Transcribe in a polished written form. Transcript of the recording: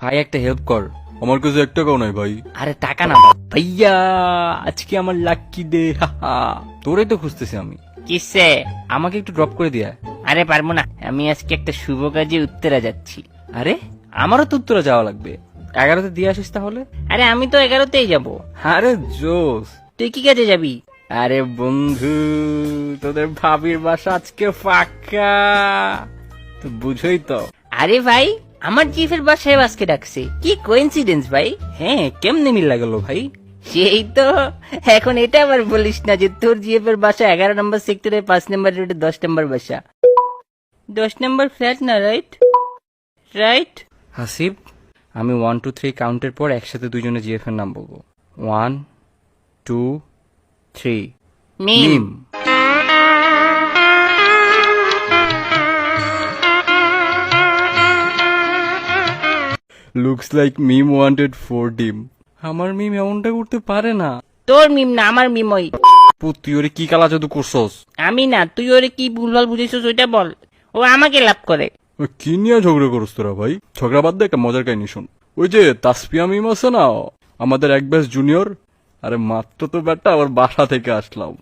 ভাই একটা হেল্প কর। আমার কাছে 1 টাকাও নাই ভাই। আরে টাকা না ভাইয়া, আজকে আমার লাকি ডে। তোরেই তো খুঁজতেছি আমি। কিসে? আমাকে একটু ড্রপ করে দিয়া। আরে পারবো না, আমি আজকে একটা শুভ কাজে উত্তরা যাচ্ছি। আরে আমারও তো উত্তরে যাওয়া লাগবে। 11তে দিয়ে আসিস তাহলে। আরে আমি তো 11তেই যাব। আরে জোস। তুই কি কাজে যাবি? আরে বন্ধু, তোদের ভাবির বাসা আজকে ফাঁকা, তো বুঝই তো। আরে ভাই, আমার চিফের বাসায় আজকে ডাকছে, কি কোইন্সিডেন্স ভাই। হ্যাঁ, কেমনে মিল লাগলো ভাই? সেই তো। এখন এটা আবার বলিস না যে তোর জিএফের বাসা 11 নম্বর সেক্টরে 5 নম্বর রোডে 10 নম্বর বাসা। 10 নম্বর ফ্ল্যাট না, রাইট? রাইট। হাসিব, আমি 1 2 3 কাউন্টের পর একসাথে দুজনে জিএফ এর নাম বলবো। 1 2 3। মিম। লুকস লাইক মিম ওয়ান্টেড 4 ডিম। আমার মিম এমনটা করতে পারে না। তোর মিম না, আমার মিম ওই। তুই ওরে কি কালা জাদু করছস? আমি না, তুই ওরে কি ভুলভাল বুঝেছিস ওইটা বল। ও আমাকে লাভ করে। কি নিয়ে ঝগড়া করছ তোরা ভাই? ঝগড়া বাদ দে, একটা মজার কাহিনী শোন। ওই যে তাসফিয়া মিম আছে না, আমাদের এক ব্যাচ জুনিয়র। আরে মাত্র তো ব্যাটটা আবার বাসা থেকে আসলাম।